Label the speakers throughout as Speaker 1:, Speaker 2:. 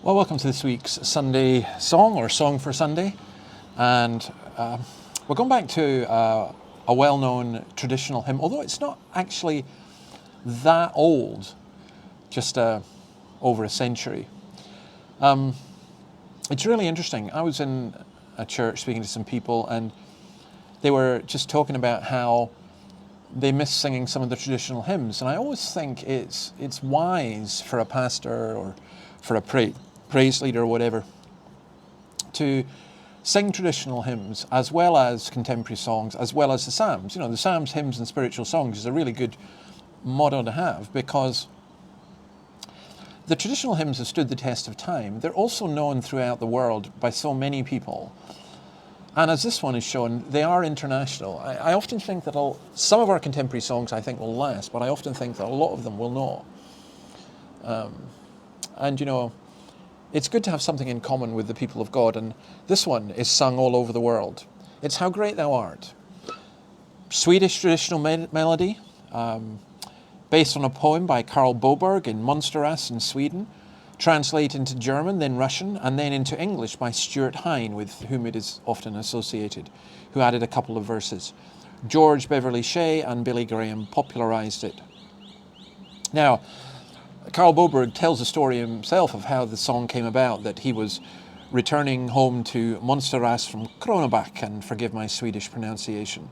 Speaker 1: Well, welcome to this week's Sunday song, or Song for Sunday. And we're going back to a well-known traditional hymn, although it's not actually that old, just over a century. It's really interesting. I was in a church speaking to some people, and they were just talking about how they miss singing some of the traditional hymns. And I always think it's wise for a pastor or for a praise leader or whatever to sing traditional hymns as well as contemporary songs, as well as the Psalms. You know, the Psalms, hymns and spiritual songs is a really good motto to have, because the traditional hymns have stood the test of time. They're also known throughout the world by so many people. And as this one is shown, they are international. I often think that some of our contemporary songs I think will last, but I often think that a lot of them will not. And you know, it's good to have something in common with the people of God, and this one is sung all over the world. It's How Great Thou Art. Swedish traditional melody, based on a poem by Karl Boberg in Monsteras in Sweden, translated into German, then Russian, and then into English by Stuart Hine, with whom it is often associated, who added a couple of verses. George Beverly Shea and Billy Graham popularised it. Now, Karl Boberg tells a story himself of how the song came about, that he was returning home to Monsteras from Kronobach, and forgive my Swedish pronunciation,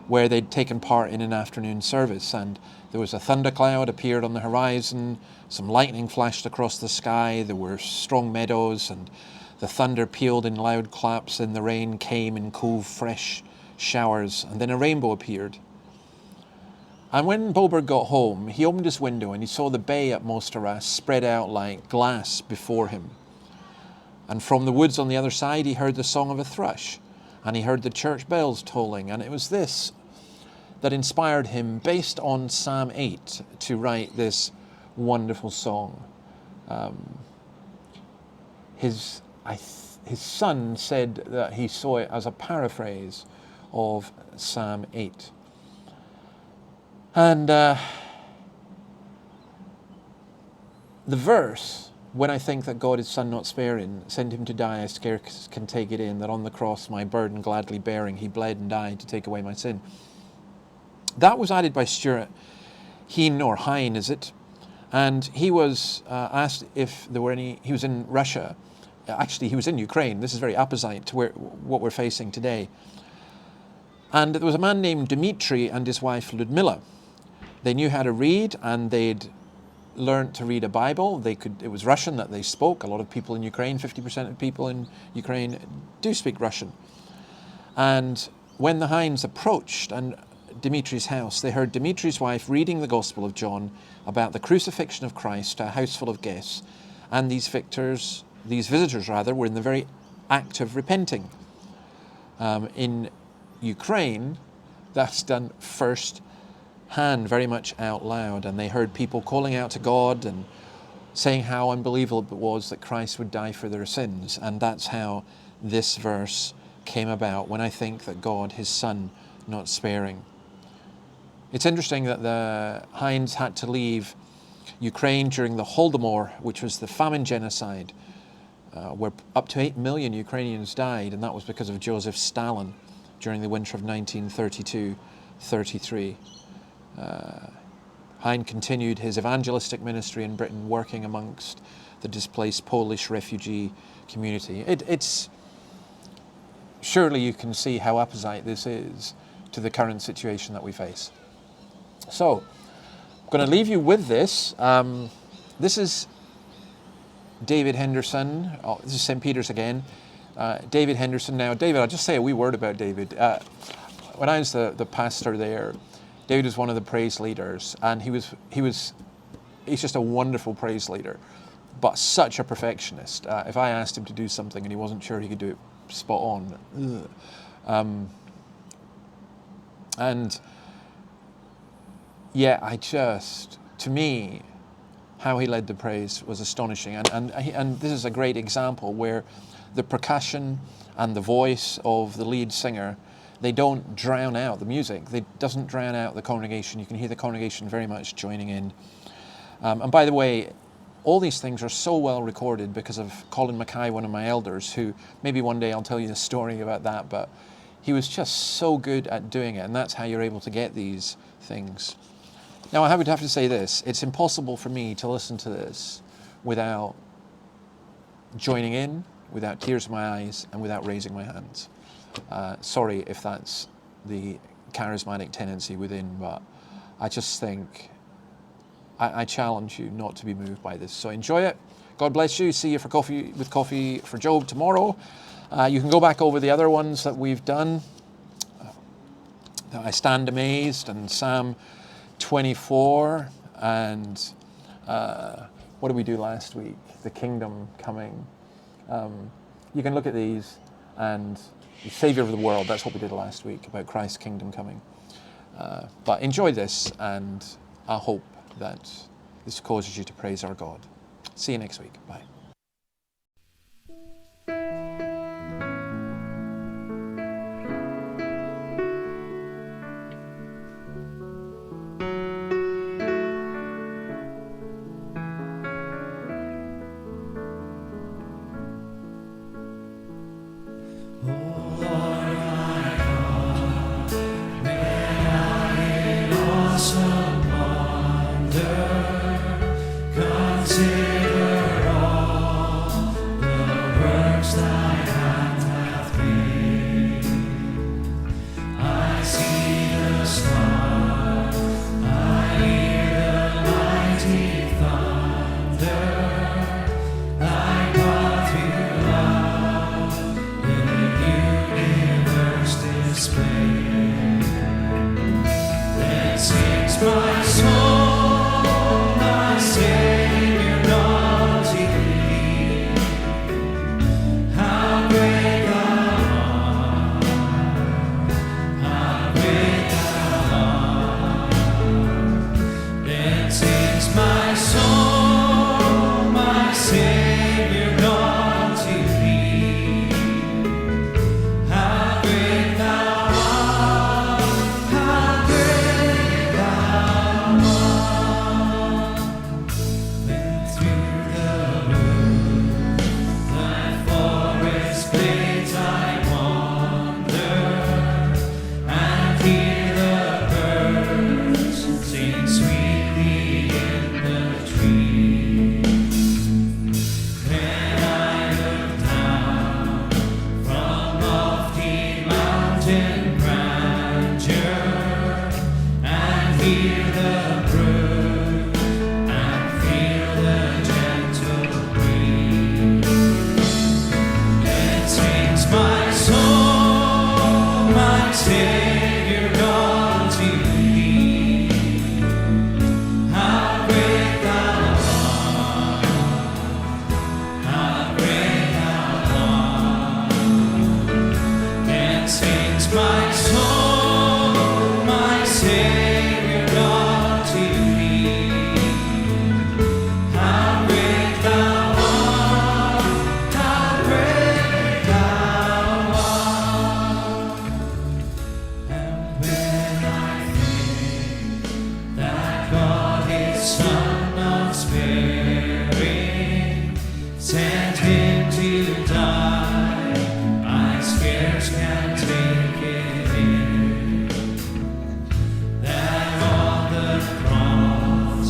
Speaker 1: where they'd taken part in an afternoon service, and there was a thundercloud appeared on the horizon, some lightning flashed across the sky, there were strong meadows, and the thunder pealed in loud claps, and the rain came in cool, fresh showers, and then a rainbow appeared. And when Boberg got home, he opened his window and he saw the bay at Monsteras spread out like glass before him. And from the woods on the other side, he heard the song of a thrush, and he heard the church bells tolling, and it was this that inspired him, based on Psalm 8, to write this wonderful song. His son said that he saw it as a paraphrase of Psalm 8. And the verse, when I think that God, his son not sparing, sent him to die, I scarce can take it in, that on the cross my burden gladly bearing, he bled and died to take away my sin. That was added by Stuart Hine, or Hine is it? And he was asked if there were any, he was in Russia, actually he was in Ukraine, this is very opposite to what we're facing today. And there was a man named Dmitry and his wife Ludmila. They knew how to read, and they'd learned to read a Bible. It was Russian that they spoke. A lot of people in Ukraine, 50% of people in Ukraine do speak Russian. And when the Hines approached Dmitry's house, they heard Dmitry's wife reading the Gospel of John about the crucifixion of Christ to a house full of guests. And these visitors were in the very act of repenting. In Ukraine, that's done first hand, very much out loud, and they heard people calling out to God and saying how unbelievable it was that Christ would die for their sins. And that's how this verse came about, when I think that God, his son, not sparing. It's interesting that the Hines had to leave Ukraine during the Holodomor, which was the famine genocide, where up to 8 million Ukrainians died, and that was because of Joseph Stalin during the winter of 1932-33. Hine continued his evangelistic ministry in Britain, working amongst the displaced Polish refugee community. It's surely you can see how opposite this is to the current situation that we face. So, I'm going to leave you with this. This is David Henderson. Oh, this is St. Peter's again. David Henderson. Now, David, I'll just say a wee word about David. When I was the pastor there, David was one of the praise leaders, and he's just a wonderful praise leader, but such a perfectionist. If I asked him to do something and he wasn't sure he could do it spot on, and yeah, to me, how he led the praise was astonishing, and this is a great example where the percussion and the voice of the lead singer, they don't drown out the music. It doesn't drown out the congregation. You can hear the congregation very much joining in. And by the way, all these things are so well recorded because of Colin Mackay, one of my elders, who maybe one day I'll tell you the story about that, but he was just so good at doing it, and that's how you're able to get these things. Now, I would have to say this. It's impossible for me to listen to this without joining in, without tears in my eyes, and without raising my hands. Sorry if that's the charismatic tendency within, but I just think I challenge you not to be moved by this. So enjoy it. God bless you. See you for Coffee with Coffee for Job tomorrow. You can go back over the other ones that we've done. I Stand Amazed and Psalm 24. And what did we do last week? The Kingdom Coming. You can look at these, and the Savior of the World, that's what we did last week, about Christ's kingdom coming. But enjoy this, and I hope that this causes you to praise our God. See you next week. Bye.
Speaker 2: My soul, my Savior, God to thee. How great thou art, how great thou art. Then sings my soul, my Savior, God to thee. How great thou art, how great thou art. When through the wood, thy forest glades I wander, and hear the birds sing sweetly in the trees. Then I look down from lofty mountain grandeur, and hear the brook, and feel the gentle breeze. Then sings my soul, my Savior, God to thee. How great thou art, how great thou art. Then sings my soul, my Savior, God to thee. How great thou art, how great thou art. And when I think that God His Son not sparing sent Him to die, I scarce can take it in. That on the cross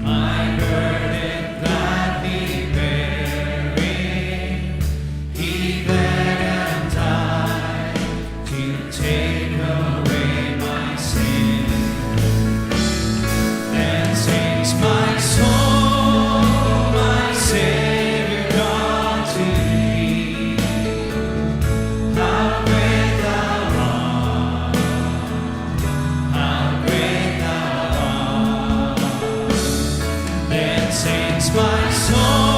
Speaker 2: my burden gladly bearing, He bled and died to take away my sin. Then sings my soul, my Savior, God to thee. How great thou art, how great thou art. Then sings my soul,